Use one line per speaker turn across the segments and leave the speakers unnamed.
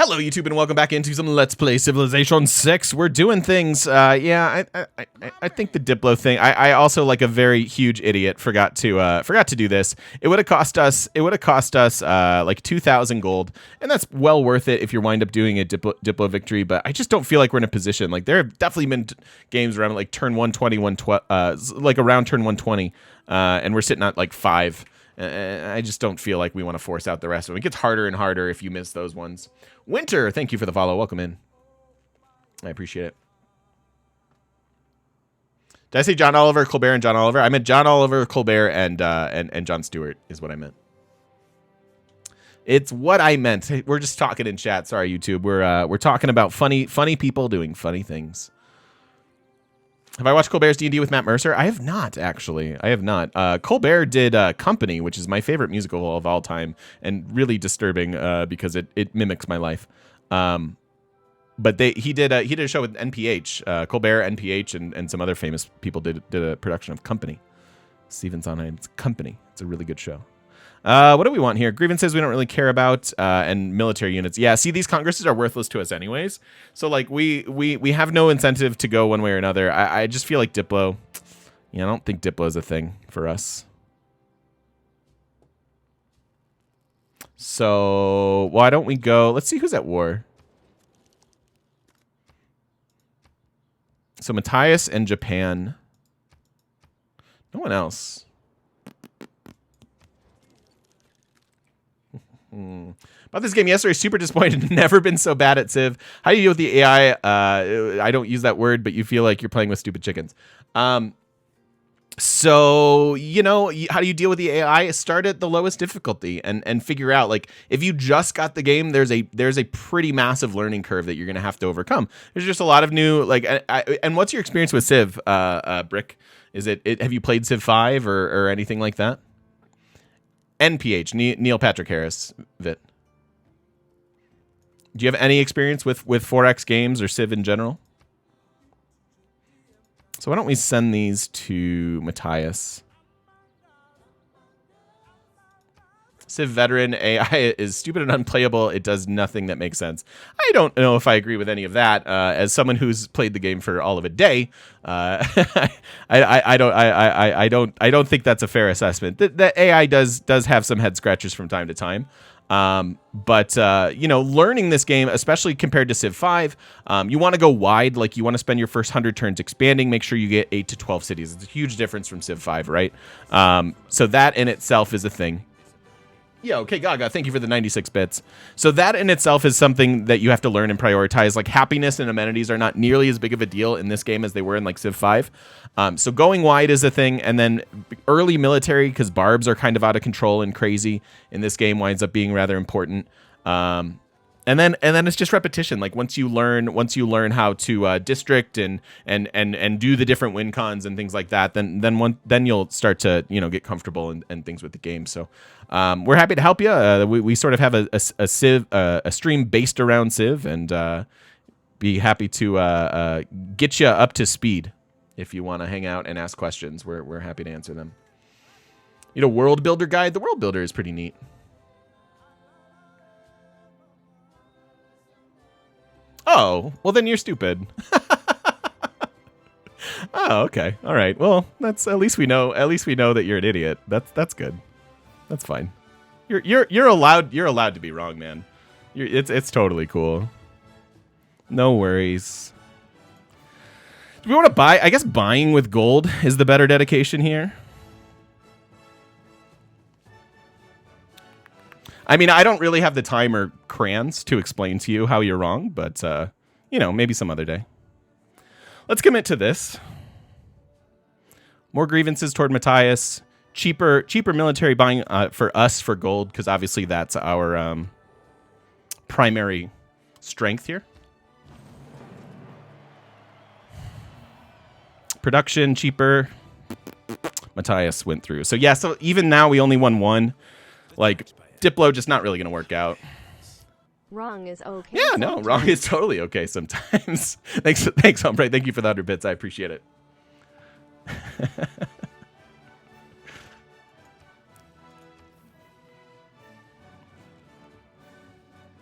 Hello, YouTube, and welcome back into some Let's Play Civilization 6. We're doing things. I think the Diplo thing. I also, like a very huge idiot, forgot to do this. It would have cost us. Like 2,000 gold, and that's well worth it if you wind up doing a Diplo victory. But I just don't feel like we're in a position. Like there have definitely been games around like turn 120, like around turn 120, and we're sitting at like 5. I just don't feel like we want to force out the rest of them. It gets harder and harder if you miss those ones. Winter, thank you for the follow. Welcome in. I appreciate it. Did I say John Oliver, Colbert, and John Oliver? I meant John Oliver, Colbert, and Jon Stewart is what I meant. It's what I meant. Hey, we're just talking in chat. Sorry, YouTube. We're talking about funny people doing funny things. Have I watched Colbert's D&D with Matt Mercer? I have not, actually. I have not. Colbert did Company, which is my favorite musical of all time, and really disturbing because it mimics my life. But he did a show with NPH, Colbert, NPH, and some other famous people did a production of Company. Stephen Sondheim's Company. It's a really good show. What do we want here? Grievances we don't really care about, and military units. Yeah, see, these congresses are worthless to us anyways. So like we have no incentive to go one way or another. I just feel like Diplo. Yeah, I don't think Diplo is a thing for us. So why don't we go? Let's see who's at war. So Matthias and Japan. No one else. About this game yesterday, super disappointed. Never been so bad at Civ. How do you deal with the AI? I don't use that word, but you feel like you're playing with stupid chickens. So, you know, how do you deal with the AI? Start at the lowest difficulty and figure out, like, if you just got the game, there's a pretty massive learning curve that you're going to have to overcome. There's just a lot of new, like, and what's your experience with Civ, Brick? Is have you played Civ 5 or anything like that? NPH, Neil Patrick Harris, Vit. Do you have any experience with 4X games or Civ in general? So why don't we send these to Matthias? Civ veteran AI is stupid and unplayable. It does nothing that makes sense. I don't know if I agree with any of that. As someone who's played the game for all of a day, I don't think that's a fair assessment. The AI does have some head scratchers from time to time. But you know, learning this game, especially compared to Civ 5, you want to go wide. Like, you want to spend your first 100 turns expanding. Make sure you get 8 to 12 cities. It's a huge difference from Civ 5, right? So that in itself is a thing. Yeah, okay, Gaga, thank you for the 96 bits. So that in itself is something that you have to learn and prioritize. Like, happiness and amenities are not nearly as big of a deal in this game as they were in, like, Civ 5. So going wide is a thing, and then early military, because Barbs are kind of out of control and crazy in this game, winds up being rather important. And then it's just repetition. Like, once you learn how to district and do the different win cons and things like that, then you'll start to, you know, get comfortable and things with the game. So we're happy to help you. We sort of have a Civ a stream based around Civ, and be happy to get you up to speed if you want to hang out and ask questions. We're happy to answer them. You know, World Builder guide. The World Builder is pretty neat. Oh, well then you're stupid. Oh, okay. All right. Well, that's at least we know that you're an idiot. That's good. That's fine. You're allowed to be wrong, man. It's totally cool. No worries. Do we want to buy? I guess buying with gold is the better dedication here. I mean, I don't really have the time or crayons to explain to you how you're wrong, but, you know, maybe some other day. Let's commit to this. More grievances toward Matthias. Cheaper military buying for us for gold, because obviously that's our primary strength here. Production, cheaper. Matthias went through. So, yeah, so even now we only won 1. Like, Diplo just not really going to work out.
Wrong is okay.
Yeah, no, wrong is totally okay sometimes. Thanks, Hombre. Thank you for the 100 bits. I appreciate it.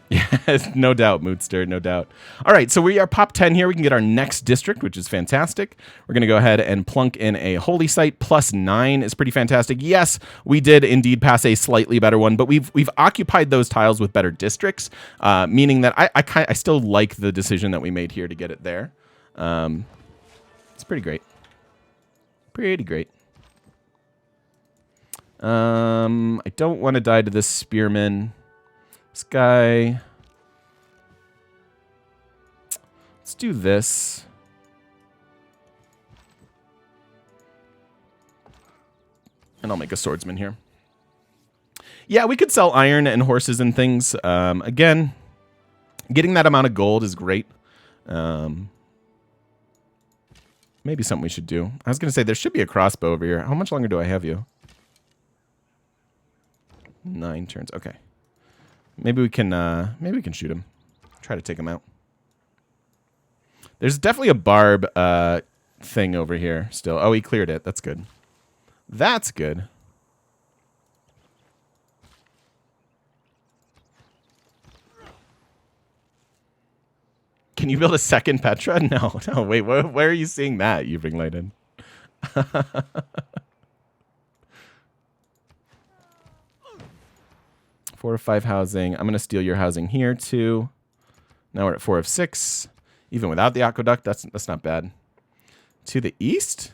Yeah. No doubt, Moodster, no doubt. All right, so we are pop 10 here. We can get our next district, which is fantastic. We're going to go ahead and plunk in a holy site. +9 is pretty fantastic. Yes, we did indeed pass a slightly better one, but we've occupied those tiles with better districts, meaning that I still like the decision that we made here to get it there. It's pretty great. Pretty great. I don't want to die to this spearman. This guy. Let's do this. And I'll make a swordsman here. Yeah, we could sell iron and horses and things. Again, getting that amount of gold is great. Maybe something we should do. I was going to say, there should be a crossbow over here. How much longer do I have you? 9 turns. Okay. Maybe we can shoot him. Try to take him out. There's definitely a barb thing over here still. Oh, he cleared it. That's good. That's good. Can you build a second Petra? No, no. Wait, where are you seeing that, you bring light in? 4 of 5 housing. I'm going to steal your housing here, too. Now we're at 4 of 6. Even without the aqueduct, that's not bad. To the east?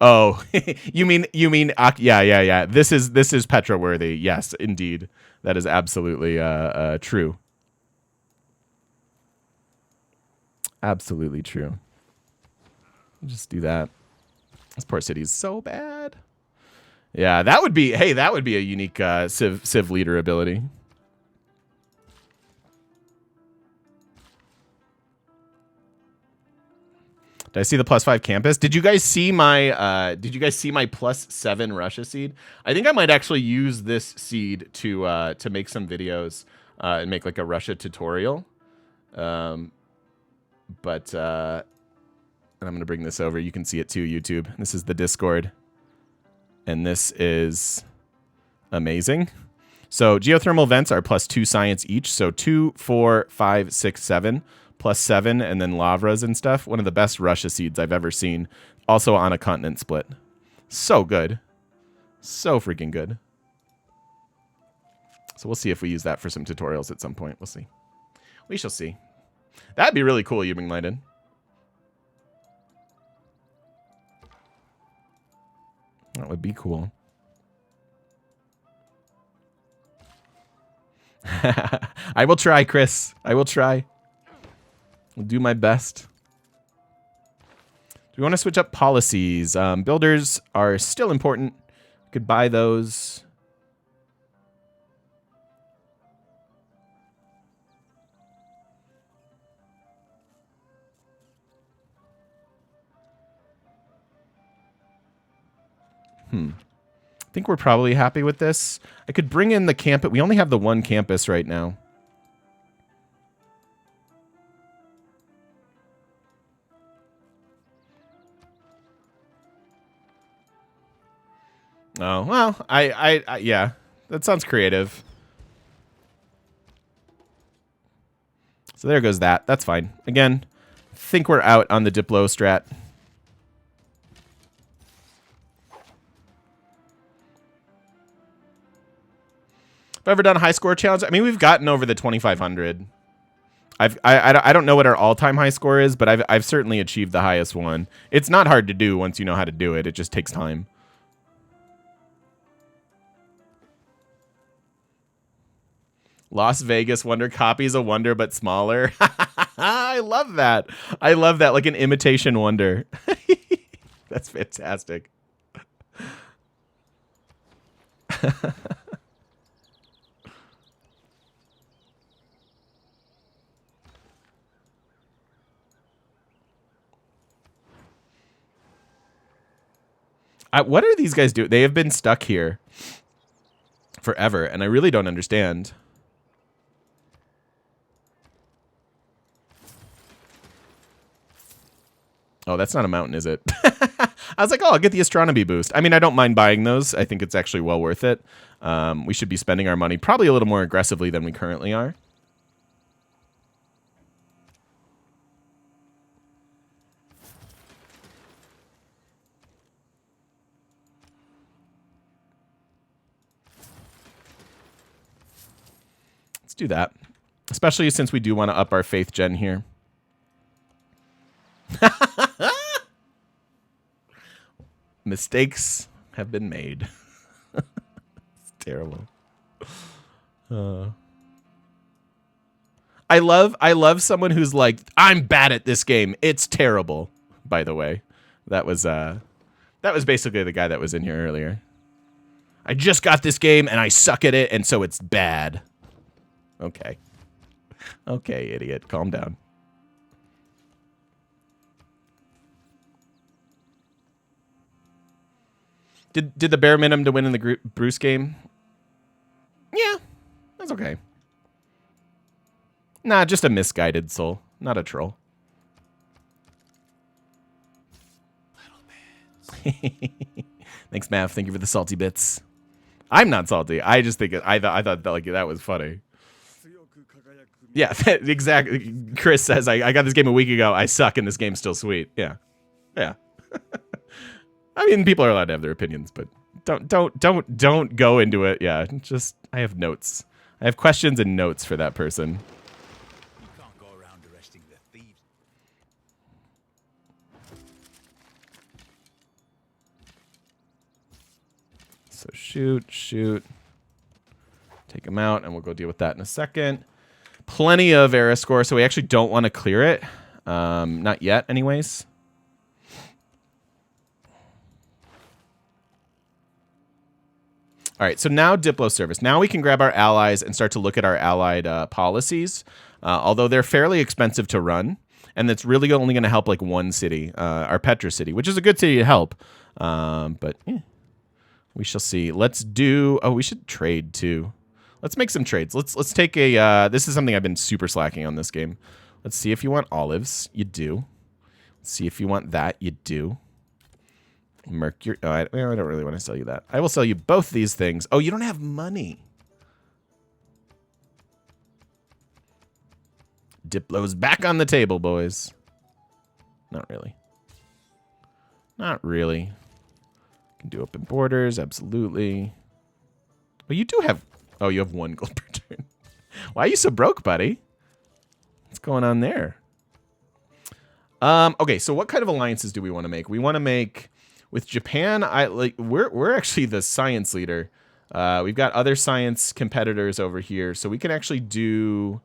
Oh, you mean yeah. This is Petra worthy. Yes, indeed. That is absolutely true. Absolutely true. Just do that. This poor city is so bad. Yeah, that would be a unique Civ leader ability. Did I see the +5 campus? Did you guys see my +7 Russia seed? I think I might actually use this seed to make some videos and make like a Russia tutorial. And I'm gonna bring this over. You can see it too, YouTube. This is the Discord. And this is amazing. So geothermal vents are +2 science each. So 2, 4, 5, 6, 7, +7, and then lavras and stuff. One of the best Russia seeds I've ever seen. Also on a continent split. So good. So freaking good. So we'll see if we use that for some tutorials at some point. We'll see. We shall see. That'd be really cool, you bring light in. That would be cool. I will try, Chris. I will try. I'll do my best. Do we want to switch up policies? Builders are still important. Could buy those. I think we're probably happy with this. I could bring in the campus. We only have the one campus right now. Oh, well, I yeah, that sounds creative. So there goes that. That's fine. Again, I think we're out on the Diplo strat. Have I ever done a high score challenge? I mean, we've gotten over the 2,500. I don't know what our all-time high score is, but I've certainly achieved the highest one. It's not hard to do once you know how to do it. It just takes time. Las Vegas Wonder copies a Wonder, but smaller. I love that. I love that. Like an imitation Wonder. That's fantastic. What are these guys doing? They have been stuck here forever, and I really don't understand. Oh, that's not a mountain, is it? I was like, oh, I'll get the astronomy boost. I mean, I don't mind buying those. I think it's actually well worth it. We should be spending our money probably a little more aggressively than we currently are. Let's do that. Especially since we do want to up our faith gen here. Mistakes have been made. It's terrible. I love someone who's like, I'm bad at this game. It's terrible. By the way, that was basically the guy that was in here earlier. I just got this game and I suck at it, and so it's bad. Okay. Okay, idiot. Calm down. Did the bare minimum to win in the Bruce game? Yeah, that's okay. Nah, just a misguided soul, not a troll. Thanks, Mav. Thank you for the salty bits. I'm not salty. I just think I thought that, like, that was funny. Yeah, exactly. Chris says I got this game a week ago. I suck, and this game's still sweet. Yeah, yeah. I mean, people are allowed to have their opinions, but don't go into it. Yeah, just I have notes. I have questions and notes for that person.
You can't go around arresting the thieves.
So shoot. Take him out, and we'll go deal with that in a second. Plenty of era score, so we actually don't want to clear it. Not yet, anyways. All right, so now Diplo service. Now we can grab our allies and start to look at our allied policies, although they're fairly expensive to run, and that's really only going to help like one city, our Petra city, which is a good city to help. But yeah, we shall see. Let's do. Oh, we should trade too. Let's make some trades. Let's take a. This is something I've been super slacking on this game. Let's see if you want olives. You do. Let's see if you want that. You do. Mercury. Oh, I don't really want to sell you that. I will sell you both these things. Oh, you don't have money. Diplo's back on the table, boys. Not really. Not really. Can do open borders, absolutely. But you do have. Oh, you have 1 gold per turn. Why are you so broke, buddy? What's going on there? Okay, so what kind of alliances do we want to make? We want to make. With Japan, we're actually the science leader. We've got other science competitors over here, so we can actually do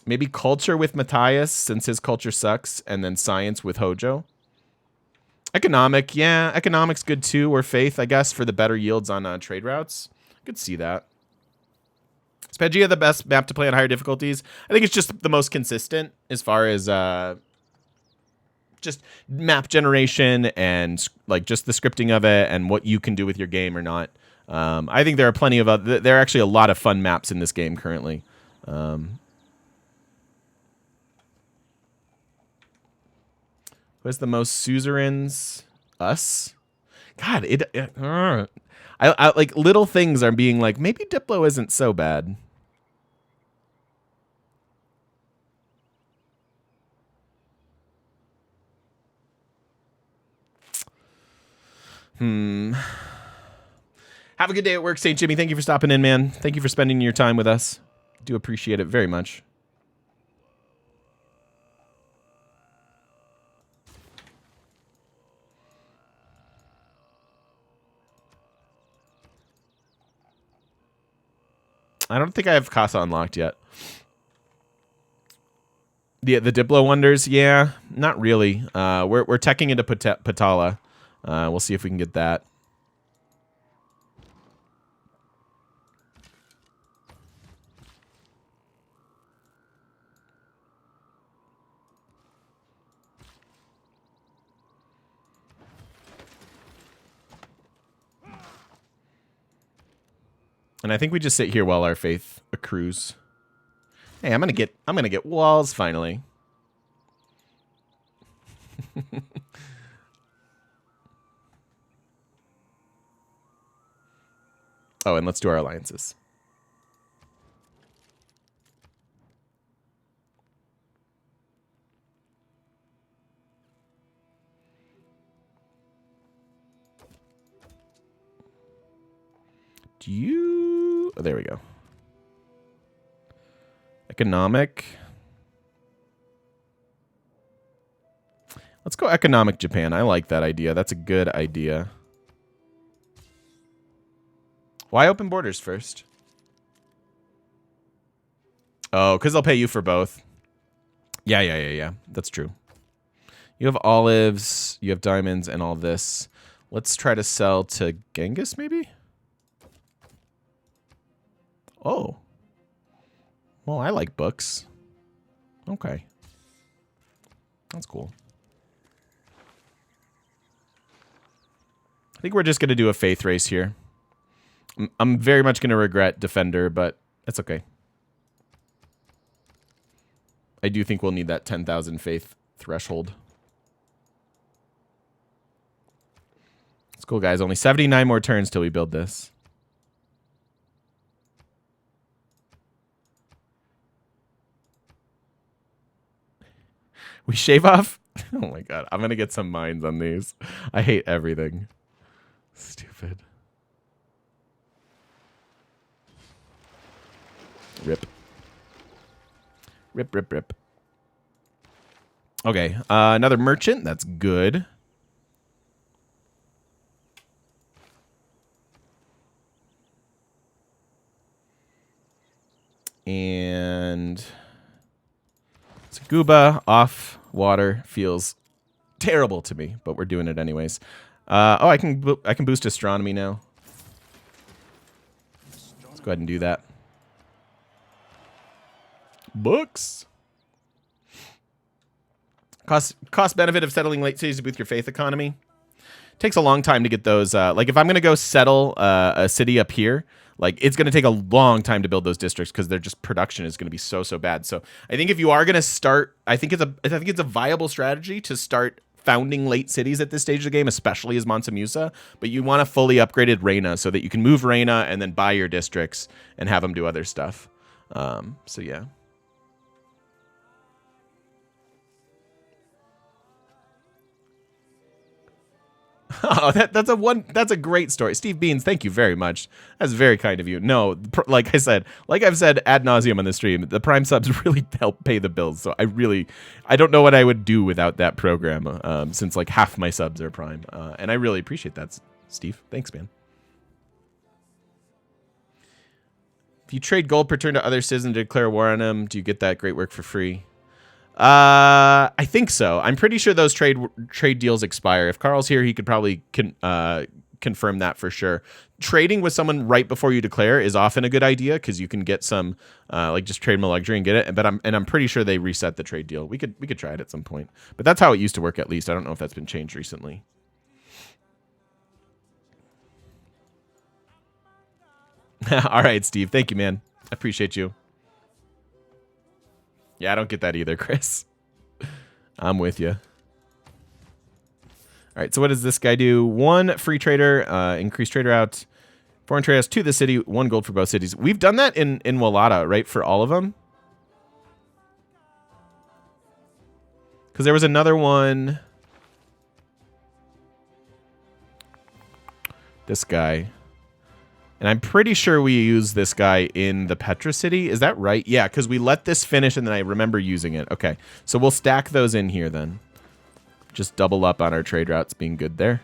maybe culture with Matthias, since his culture sucks, and then science with Hojo. Economic, yeah, economic's good too, or faith, I guess, for the better yields on trade routes. I could see that. Is Pangea the best map to play on higher difficulties? I think it's just the most consistent as far as just map generation and like just the scripting of it and what you can do with your game or not. I think there are plenty of other. There are actually a lot of fun maps in this game currently. Who has the most suzerains? Us? God, I like little things are being like maybe Diplo isn't so bad. Have a good day at work, St. Jimmy. Thank you for stopping in, man. Thank you for spending your time with us. Do appreciate it very much. I don't think I have Casa unlocked yet. The Diplo wonders, yeah, not really. We're teching into Patala. We'll see if we can get that. And I think we just sit here while our faith accrues. Hey, I'm gonna get walls finally. Oh, and let's do our alliances. Do you... Oh, there we go. Economic. Let's go economic Japan. I like that idea. That's a good idea. Why open borders first? Oh, because they'll pay you for both. Yeah. That's true. You have olives, you have diamonds, and all this. Let's try to sell to Genghis, maybe? Oh. Well, I like books. Okay. That's cool. I think we're just going to do a faith race here. I'm very much going to regret Defender, but that's okay. I do think we'll need that 10,000 faith threshold. It's cool, guys. Only 79 more turns till we build this. We shave off? Oh my god. I'm going to get some mines on these. I hate everything. Stupid. Rip. Rip. Okay. Another merchant. That's good. And Tsukuba off water feels terrible to me, but we're doing it anyways. Oh, I can boost astronomy now. Let's go ahead and do that. Books. Cost benefit of settling late cities to boost your faith economy. Takes a long time to get those. Like if I'm gonna go settle a city up here, like it's gonna take a long time to build those districts because their just production is gonna be so bad. So I think if you are gonna start, I think it's a viable strategy to start founding late cities at this stage of the game, especially as Mansa Musa. But you want a fully upgraded Reina so that you can move Reina and then buy your districts and have them do other stuff. So yeah. Oh, that's a great story. Steve Beans, thank you very much. That's very kind of you. No, like I've said ad nauseum on the stream, the Prime subs really help pay the bills. So I don't know what I would do without that program, since like half my subs are Prime. And I really appreciate that, Steve. Thanks, man. If you trade gold per turn to other citizens to declare war on them, do you get that great work for free? I think so. I'm pretty sure those trade deals expire. If Carl's here, he could probably confirm that for sure. Trading with someone right before you declare is often a good idea because you can get some like just trade them a luxury and get it. But I'm pretty sure they reset the trade deal. We could try it at some point. But that's how it used to work, at least. I don't know if that's been changed recently. All right, Steve. Thank you, man. I appreciate you. Yeah, I don't get that either, Chris. I'm with you. All right, so what does this guy do? 1 free trader, increase trader out. Foreign traders to the city, 1 gold for both cities. We've done that in Walata, right, for all of them? Because there was another one. This guy. And I'm pretty sure we use this guy in the Petra City. Is that right? Yeah, because we let this finish and then I remember using it. Okay, so we'll stack those in here then. Just double up on our trade routes being good there.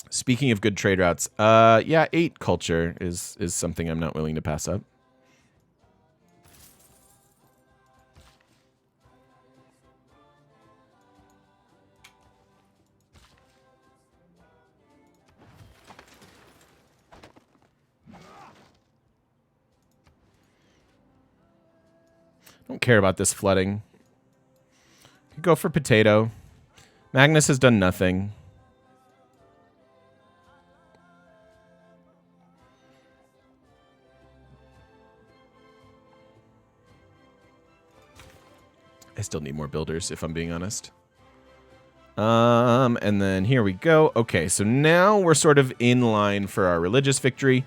Speaking of good trade routes, yeah, 8 culture is something I'm not willing to pass up. Don't care about this flooding. Go for potato. Magnus has done nothing. I still need more builders, if I'm being honest. And then here we go. Okay, so now we're sort of in line for our religious victory.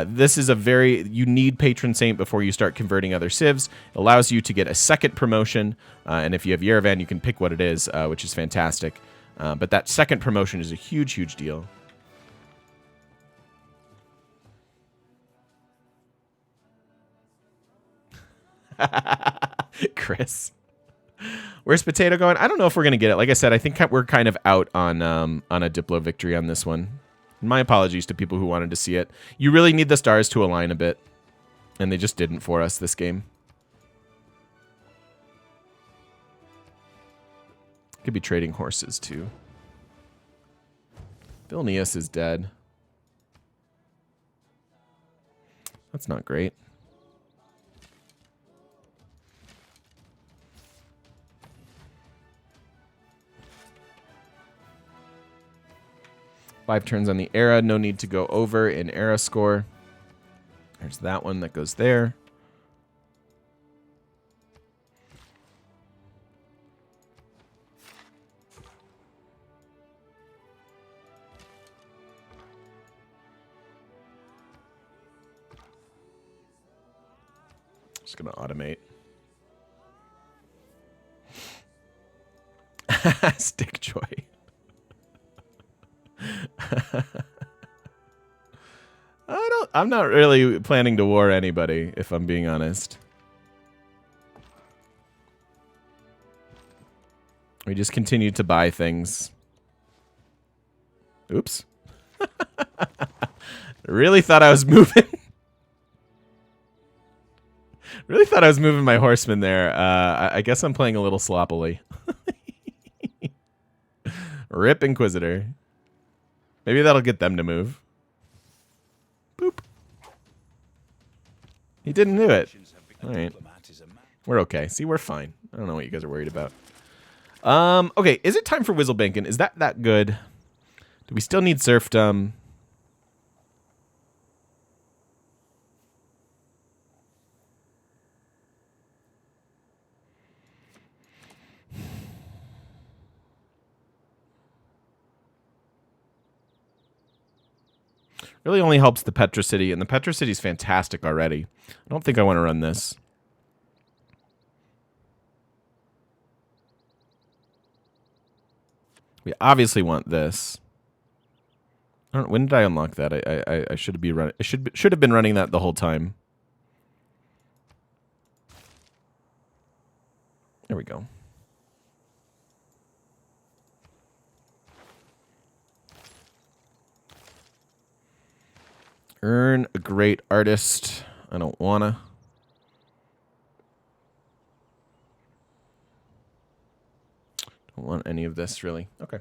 This is you need patron saint before you start converting other civs. It allows you to get a second promotion, and if you have Yerevan, you can pick what it is, which is fantastic. But that second promotion is a huge deal. Chris. Where's Potato going? I don't know if we're going to get it. Like I said, I think we're kind of out on a Diplo victory on this one. My apologies to people who wanted to see it. You really need the stars to align a bit. And they just didn't for us this game. Could be trading horses, too. Vilnius is dead. That's not great. Five turns on the era. No need to go over in era score. There's that one that goes there. Just going to automate. Stick joy. I'm not really planning to war anybody, if I'm being honest. We just continue to buy things. Oops. Really thought I was moving. Really thought I was moving my horseman there. I guess I'm playing a little sloppily. Rip Inquisitor. Maybe that'll get them to move. Boop. He didn't do it. All right. We're okay. See, we're fine. I don't know what you guys are worried about. Okay, is it time for Whistlebankin'? Is that good? Do we still need serfdom? Really only helps the Petra City, and the Petra City is fantastic already. I don't think I want to run this. We obviously want this. I don't. When did I unlock that? I should be running. I should have been running that the whole time. There we go. Earn a great artist. I don't wanna. Don't want any of this, really. Okay.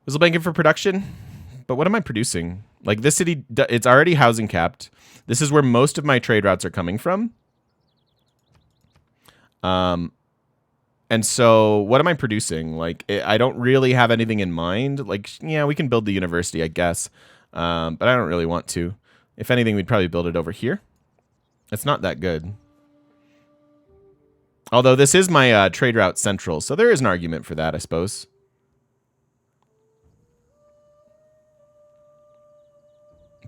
Whistlebankin' for production. But what am I producing? Like, this city, it's already housing capped. This is where most of my trade routes are coming from. And so, what am I producing? Like, I don't really have anything in mind. Like, yeah, we can build the university, I guess. But I don't really want to. If anything, we'd probably build it over here. It's not that good. Although, this is my trade route central. So, there is an argument for that, I suppose.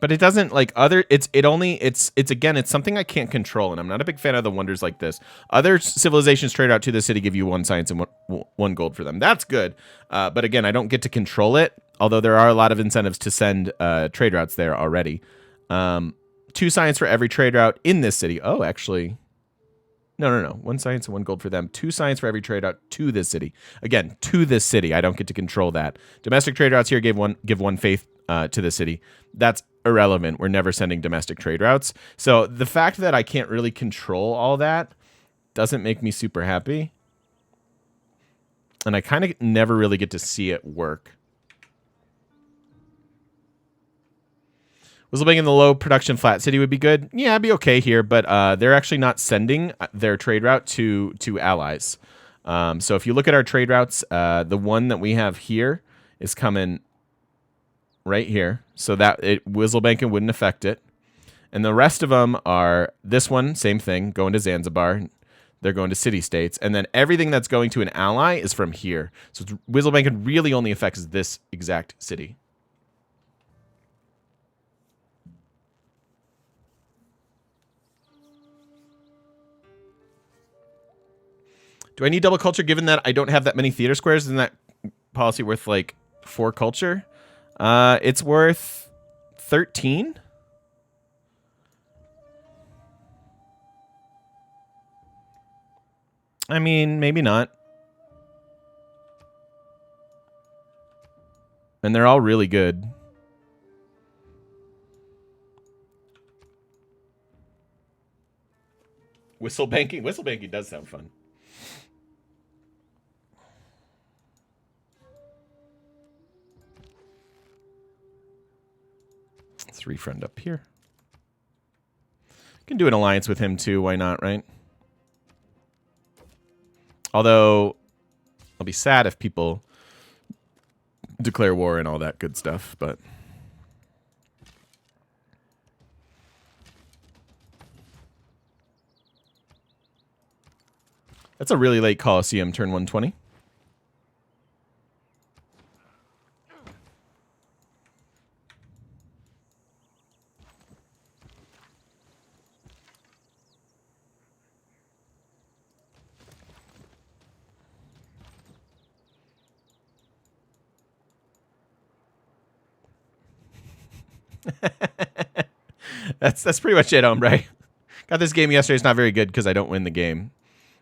But it doesn't like other. It's again. It's something I can't control, and I'm not a big fan of the wonders like this. Other civilizations trade out to the city, give you 1 science and one gold for them. That's good. But again, I don't get to control it. Although there are a lot of incentives to send trade routes there already. 2 science for every trade route in this city. Oh, actually, no. 1 science and 1 gold for them. 2 science for every trade route to this city. Again, to this city. I don't get to control that. Domestic trade routes here give one faith to the city. That's irrelevant. We're never sending domestic trade routes. So the fact that I can't really control all that doesn't make me super happy. And I kind of never really get to see it work. Whistlebankin' in the low production flat city would be good. Yeah, I'd be okay here, but they're actually not sending their trade route to allies. So if you look at our trade routes, the one that we have here is coming right here, so that Whistlebankin' wouldn't affect it. And the rest of them are this one, same thing, going to Zanzibar. They're going to city-states. And then everything that's going to an ally is from here. So Whistlebankin' really only affects this exact city. Do I need double culture given that I don't have that many theater squares? Isn't that policy worth like 4 culture? It's worth 13. I mean, maybe not. And they're all really good. Whistle banking? Whistle banking does sound fun. Let's refriend up here. Can do an alliance with him too. Why not, right? Although, I'll be sad if people declare war and all that good stuff, but... That's a really late Coliseum, turn 120. That's pretty much it, hombre. Got this game yesterday. It's not very good because I don't win the game.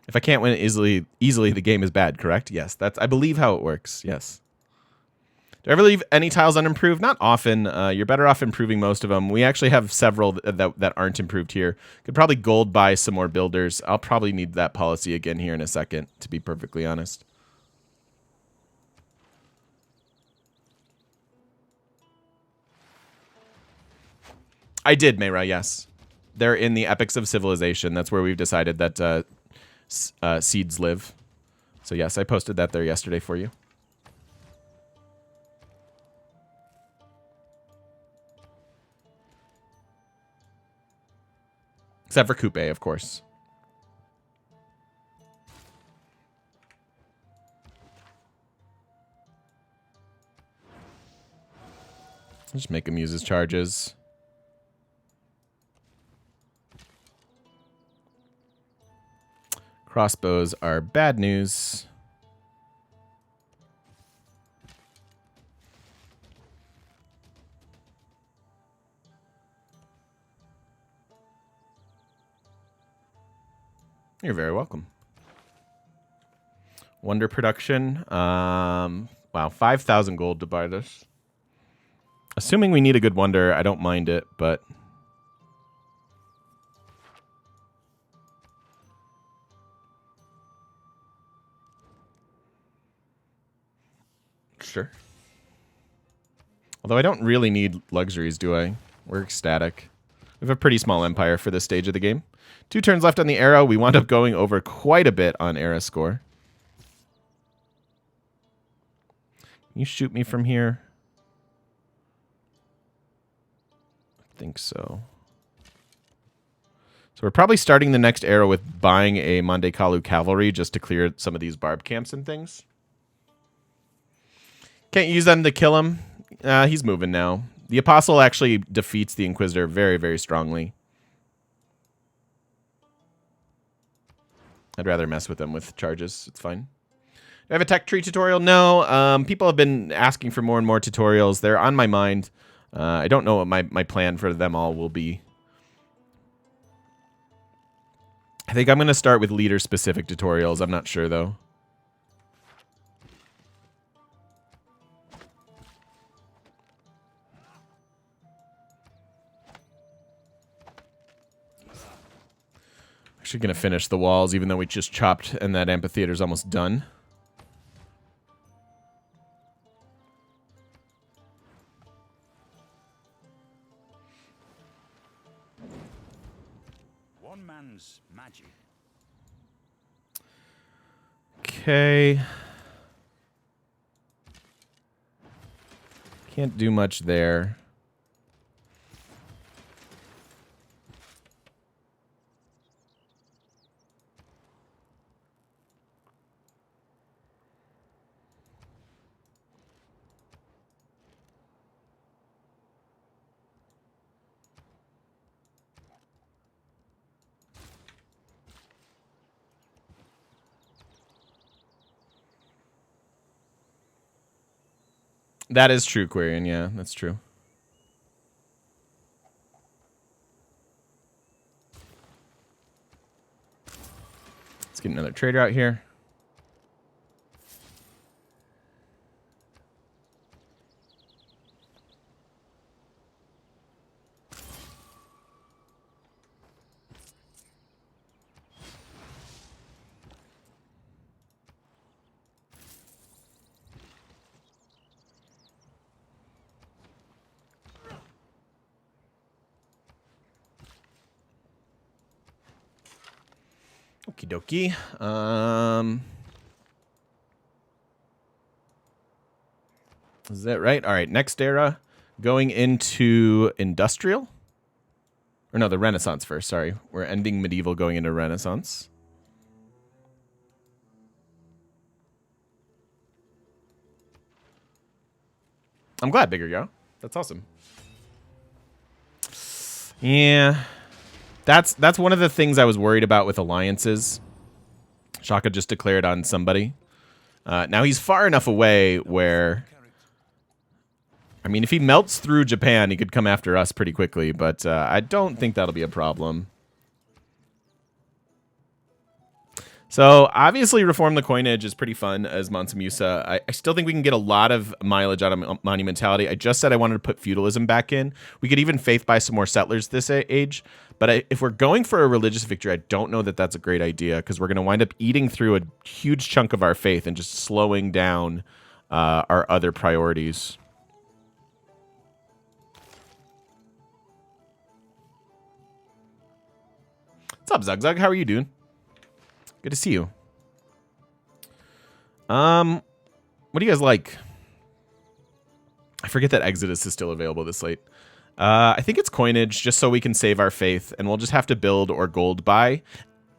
If I can't win it easily, the game is bad, correct? Yes, that's I believe how it works. Yes. Do I ever leave any tiles unimproved? Not often. You're better off improving most of them. We actually have several that aren't improved here. Could probably gold buy some more builders. I'll probably need that policy again here in a second, to be perfectly honest. I did, Mayra, yes. They're in the Epics of Civilization. That's where we've decided that seeds live. So yes, I posted that there yesterday for you. Except for Coupe, of course. Just make him use his charges. Crossbows are bad news. You're very welcome. Wonder production. Wow, 5,000 gold to buy this. Assuming we need a good wonder, I don't mind it, but... Sure. Although I don't really need luxuries, do I? We're ecstatic. We have a pretty small empire for this stage of the game. 2 turns left on the arrow. We wound up going over quite a bit on era score. Can you shoot me from here? I think so. So we're probably starting the next arrow with buying a Monte Carlo cavalry just to clear some of these barb camps and things. Can't use them to kill him. He's moving now. The Apostle actually defeats the Inquisitor very, very strongly. I'd rather mess with them with charges. It's fine. Do I have a tech tree tutorial? No. People have been asking for more and more tutorials. They're on my mind. I don't know what my plan for them all will be. I think I'm going to start with leader-specific tutorials. I'm not sure, though. Actually going to finish the walls, even though we just chopped and that amphitheater's almost done.
One man's magic.
Okay. Can't do much there. That is true, Quarian. Yeah, that's true. Let's get another trader out here. Okie dokie. Is that right? All right, next era. Going into industrial? Or no, the Renaissance first, sorry. We're ending medieval, going into Renaissance. I'm glad, Bigger Yo. That's awesome. Yeah. That's one of the things I was worried about with alliances. Shaka just declared on somebody. Now he's far enough away where... I mean, if he melts through Japan, he could come after us pretty quickly, but I don't think that'll be a problem. So, obviously, Reform the Coinage is pretty fun as Mansa Musa. I still think we can get a lot of mileage out of Monumentality. I just said I wanted to put feudalism back in. We could even faith buy some more settlers this age. But if we're going for a religious victory, I don't know that that's a great idea, because we're going to wind up eating through a huge chunk of our faith and just slowing down our other priorities. What's up, Zugzug? How are you doing? Good to see you. What do you guys like? I forget that Exodus is still available this late. I think it's coinage, just so we can save our faith, and we'll just have to build or gold buy.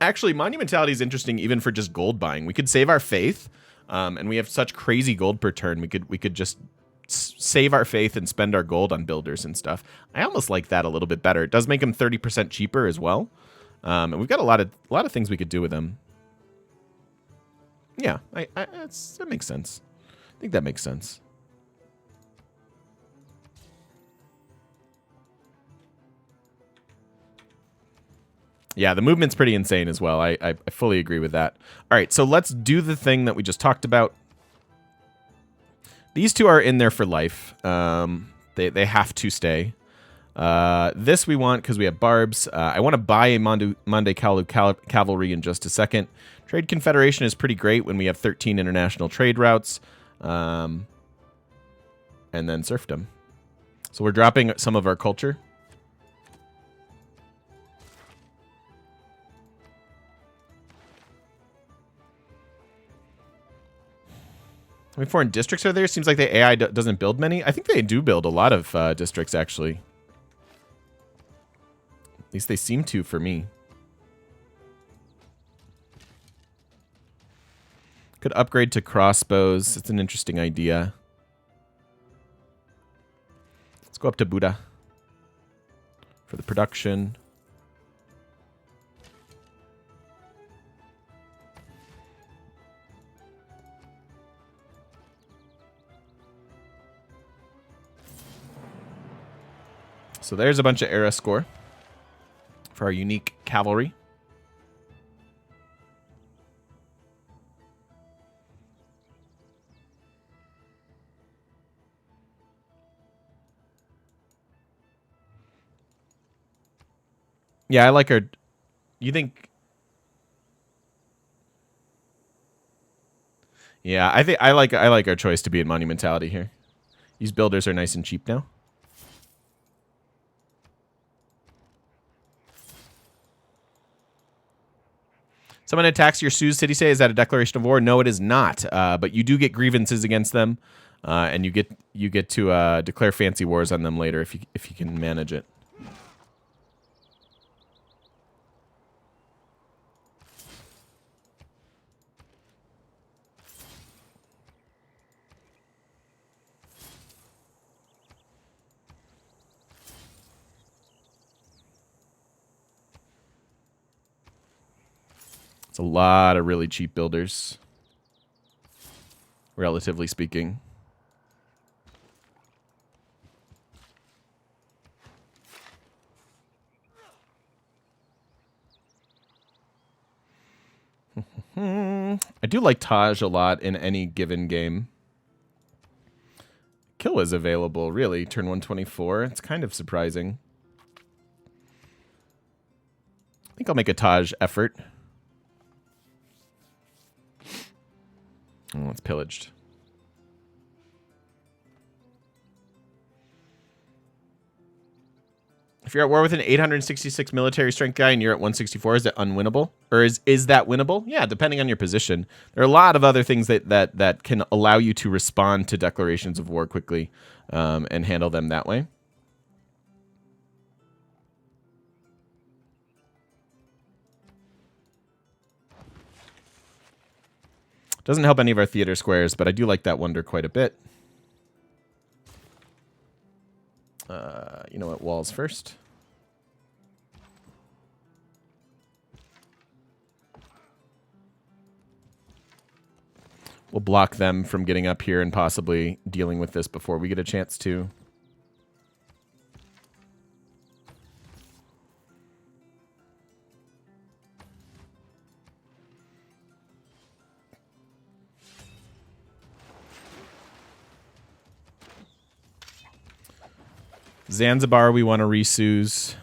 Actually, Monumentality is interesting even for just gold buying. We could save our faith, and we have such crazy gold per turn. We could just save our faith and spend our gold on builders and stuff. I almost like that a little bit better. It does make them 30% cheaper as well, and we've got a lot of things we could do with them. Yeah, that makes sense. I think that makes sense. Yeah, the movement's pretty insane as well. I fully agree with that. All right, so let's do the thing that we just talked about. These two are in there for life. They have to stay. This we want because we have Barbs. I want to buy a Monte Cavalry in just a second. Trade Confederation is pretty great when we have 13 international trade routes. And then serfdom. So we're dropping some of our culture. How many foreign districts are there? Seems like the AI doesn't build many. I think they do build a lot of districts, actually. At least they seem to for me. Could upgrade to crossbows. It's an interesting idea. Let's go up to Buddha for the production. So there's a bunch of era score for our unique cavalry. Yeah, I like our... You think... Yeah, I think I like our choice to be in Monumentality here. These builders are nice and cheap now. Someone attacks your Sioux city, say, is that a declaration of war? No, it is not. But you do get grievances against them, and you get to declare fancy wars on them later if you can manage it. It's a lot of really cheap builders, relatively speaking. I do like Taj a lot in any given game. Kill is available, really. Turn 124. It's kind of surprising. I think I'll make a Taj effort. Oh, it's pillaged. If you're at war with an 866 military strength guy and you're at 164, is it unwinnable? Or is that winnable? Yeah, depending on your position. There are a lot of other things that can allow you to respond to declarations of war quickly and handle them that way. Doesn't help any of our theater squares, but I do like that wonder quite a bit. You know what? Walls first. We'll block them from getting up here and possibly dealing with this before we get a chance to. Zanzibar, we want to resuse.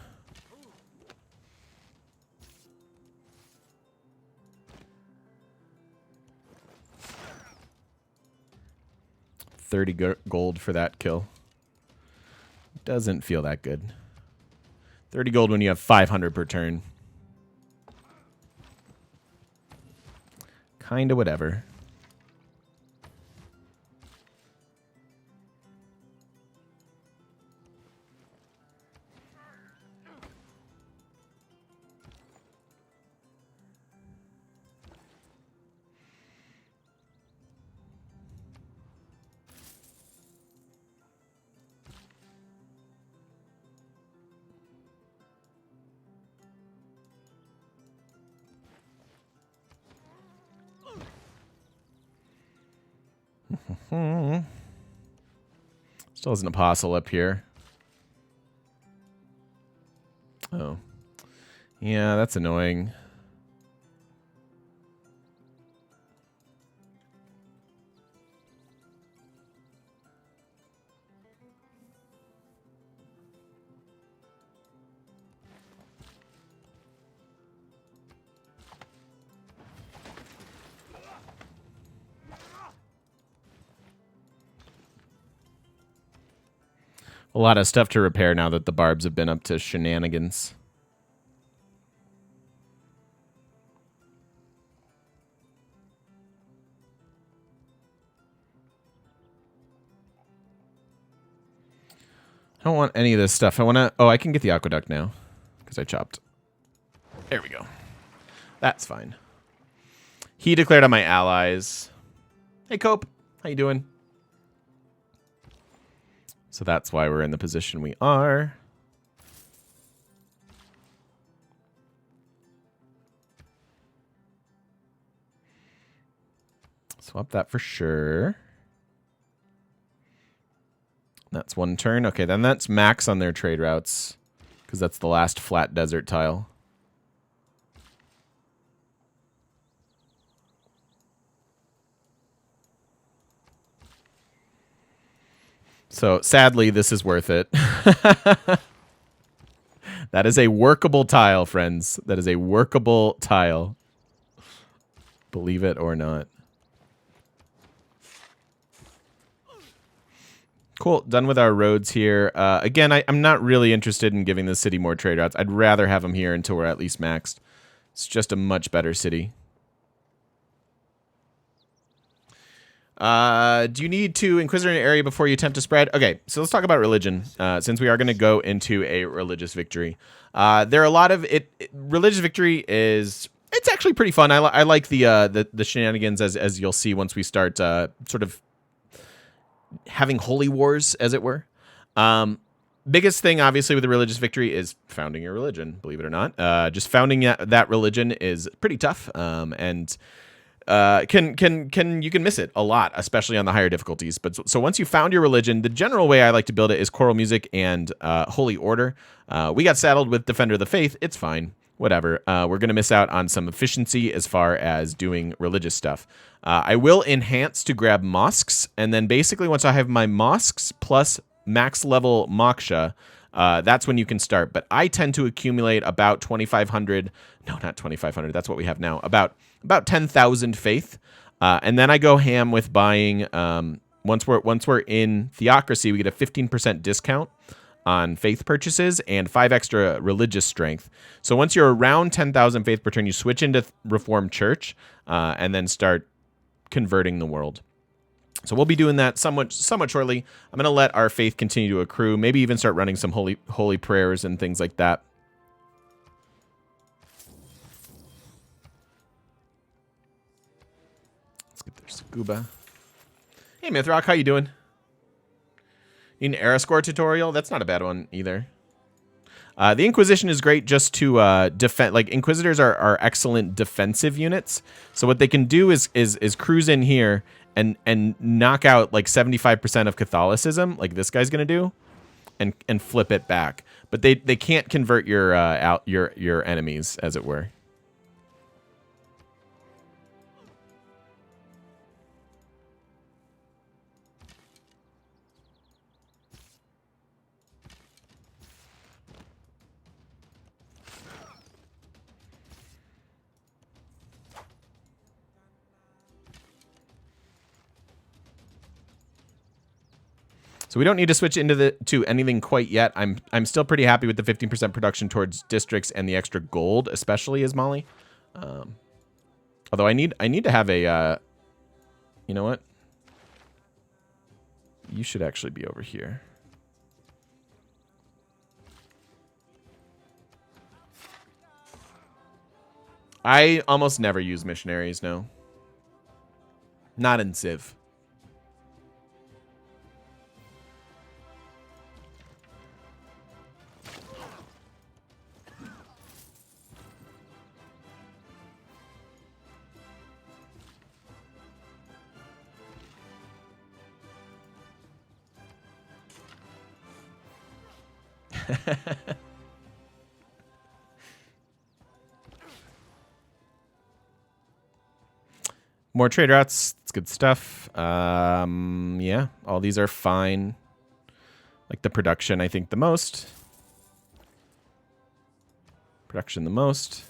$30 gold for that kill. Doesn't feel that good. 30 gold when you have 500 per turn. Kinda whatever. Still has an apostle up here. Oh. Yeah, that's annoying. A lot of stuff to repair now that the Barbs have been up to shenanigans. I don't want any of this stuff. I want to... Oh, I can get the aqueduct now because I chopped. There we go. That's fine. He declared on my allies. Hey, Cope. How you doing? So that's why we're in the position we are. Swap that for sure. That's one turn. Okay, then that's max on their trade routes because that's the last flat desert tile. So, sadly, this is worth it. That is a workable tile, friends. That is a workable tile. Believe it or not. Cool. Done with our roads here. Again, I'm not really interested in giving the city more trade routes. I'd rather have them here until we're at least maxed. It's just a much better city. Do you need to Inquisitor an area before you attempt to spread? Okay, so let's talk about religion, since we are going to go into a religious victory. There are a lot of it. Religious victory is... It's actually pretty fun. I like the shenanigans, as you'll see once we start sort of having holy wars, as it were. Biggest thing, obviously, with the religious victory is founding your religion, believe it or not. Just founding that religion is pretty tough, and... you can miss it a lot, especially on the higher difficulties. But so once you found your religion, the general way I like to build it is choral music and holy order. We got saddled with Defender of the Faith. It's fine. whatever. We're going to miss out on some efficiency as far as doing religious stuff. I will enhance to grab mosques, and then basically once I have my mosques plus max level moksha, that's when you can start. But I tend to accumulate about 2,500. No, not 2,500. That's what we have now. About 10,000 faith, and then I go ham with buying. Once we're in theocracy, we get a 15% discount on faith purchases and 5 extra religious strength. So once you're around 10,000 faith per turn, you switch into Reformed Church and then start converting the world. So we'll be doing that somewhat shortly. I'm going to let our faith continue to accrue, maybe even start running some holy prayers and things like that. Let's get their scuba. Hey, Mythrock, how you doing? Need an era score tutorial? That's not a bad one either. The Inquisition is great just to defend. Like, Inquisitors are excellent defensive units. So what they can do is cruise in here and knock out like 75% of Catholicism, like this guy's gonna do, and flip it back. But they can't convert your enemies, as it were. So we don't need to switch to anything quite yet. I'm still pretty happy with the 15% production towards districts and the extra gold, especially as Molly. Although I need to have a. You know what? You should actually be over here. I almost never use missionaries. No. Not in Civ. More trade routes. It's good stuff. Yeah, all these are fine. Like the production, I think the most. Production the most.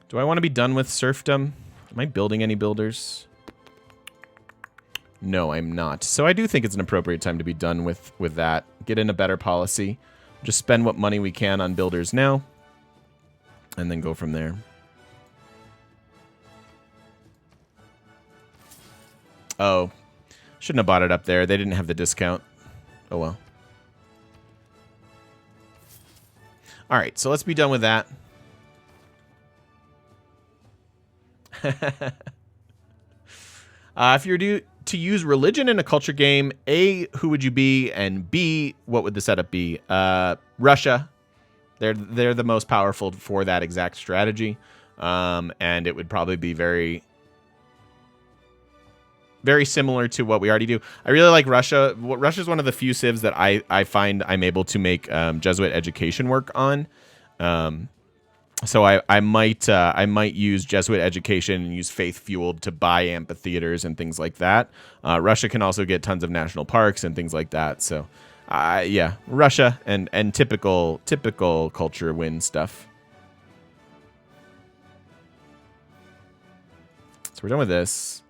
Do I want to be done with serfdom? Am I building any builders? No, I'm not. So I do think it's an appropriate time to be done with that. Get in a better policy. Just spend what money we can on builders now. And then go from there. Oh. Shouldn't have bought it up there. They didn't have the discount. Oh well. Alright, so let's be done with that. If you were to use religion in a culture game, A, who would you be? And B, what would the setup be? Russia. They're the most powerful for that exact strategy. And it would probably be very, very similar to what we already do. I really like Russia. Russia's one of the few civs that I find I'm able to make Jesuit education work on. So I might use Jesuit education and use faith fueled to buy amphitheaters and things like that. Russia can also get tons of national parks and things like that. So, yeah, Russia and typical culture win stuff. So we're done with this.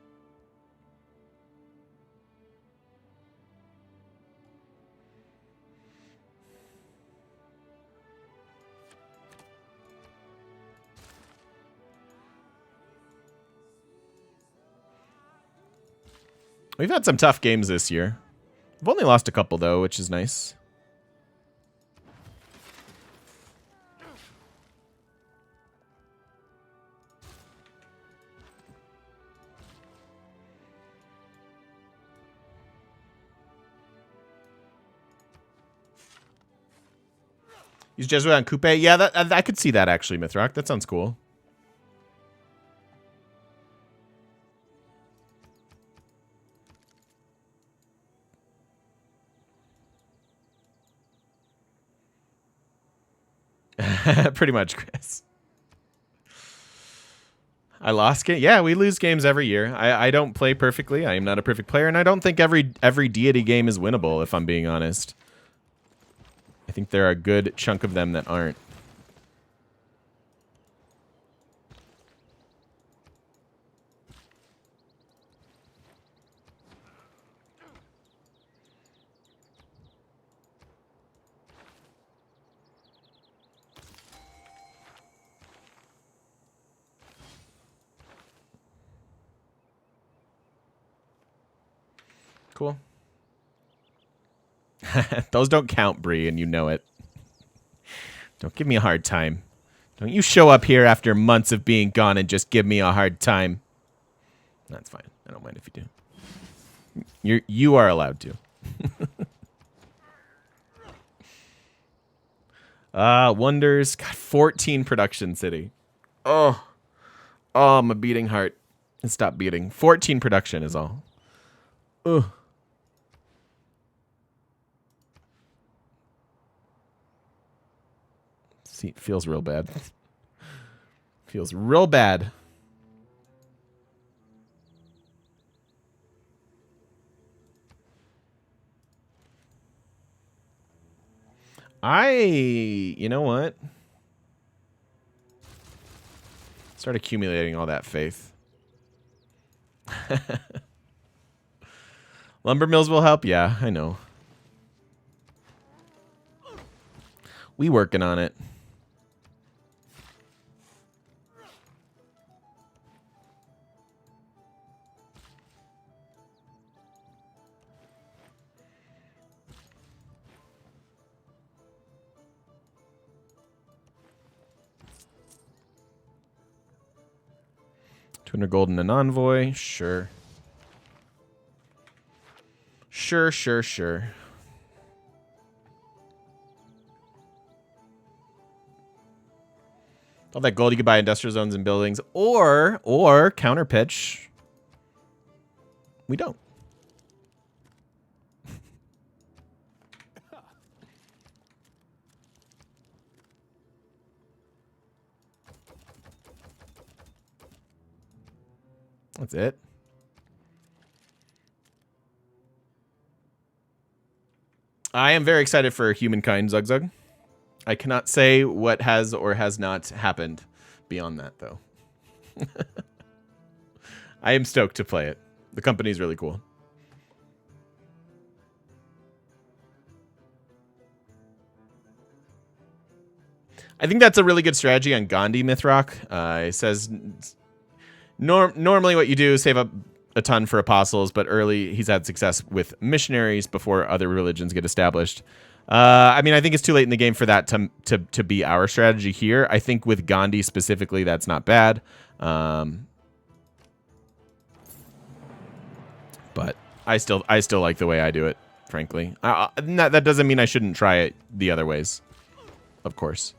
We've had some tough games this year. We've only lost a couple, though, which is nice. Use Jesuit on Coupe. Yeah, that I could see that actually, Mythrock. That sounds cool. Pretty much, Chris. I lost game. Yeah, we lose games every year. I don't play perfectly. I am not a perfect player, and I don't think every deity game is winnable, if I'm being honest. I think there are a good chunk of them that aren't. Cool. Those don't count, Bree, and you know it. Don't give me a hard time. Don't you show up here after months of being gone and just give me a hard time. That's fine. I don't mind if you do. You are allowed to. Wonders. God, 14 production city. Oh, my beating heart. Stop beating. 14 production is all. Ugh. See, it feels real bad. Feels real bad. You know what? Start accumulating all that faith. Lumber mills will help? Yeah, I know. We working on it. $200 and an envoy. Sure. Sure. All that gold you could buy industrial zones and buildings, or counter pitch. We don't. That's it. I am very excited for Humankind, Zugzug. I cannot say what has or has not happened beyond that, though. I am stoked to play it. The company's really cool. I think that's a really good strategy on Gandhi Mythrock. It says normally what you do is save up a ton for apostles, but early he's had success with missionaries before other religions get established. I mean, I think it's too late in the game for that to be our strategy here. I think with Gandhi specifically, that's not bad. But I still like the way I do it, frankly. That doesn't mean I shouldn't try it the other ways, of course.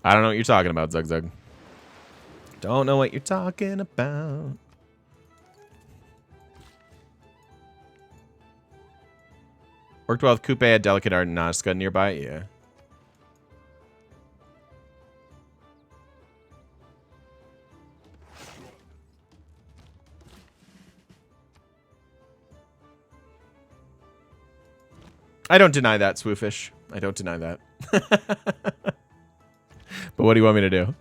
I don't know what you're talking about, Zugzug. Don't know what you're talking about. Worked well with Coupe at Delicate Art and Nazca nearby? Yeah. I don't deny that, Swoofish. I don't deny that. But what do you want me to do?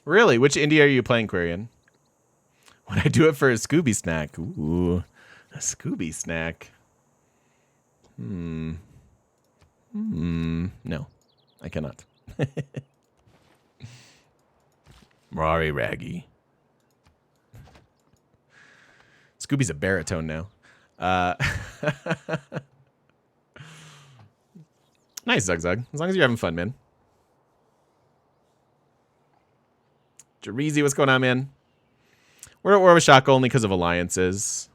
Really? Which indie are you playing, Quarian? Would I do it for a Scooby snack? Ooh, a Scooby snack. No, I cannot. Rari Raggy. Scooby's a baritone now. Nice, Zug Zug. As long as you're having fun, man. Jarizi, what's going on, man? We're at war with Shaka only because of alliances.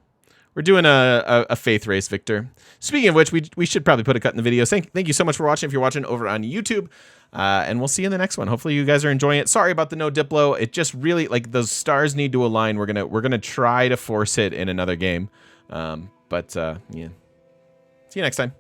We're doing a faith race, Victor. Speaking of which, we should probably put a cut in the video. Thank you so much for watching if you're watching over on YouTube. And we'll see you in the next one. Hopefully you guys are enjoying it. Sorry about the no Diplo. It just really, like, those stars need to align. We're gonna try to force it in another game. Yeah. See you next time.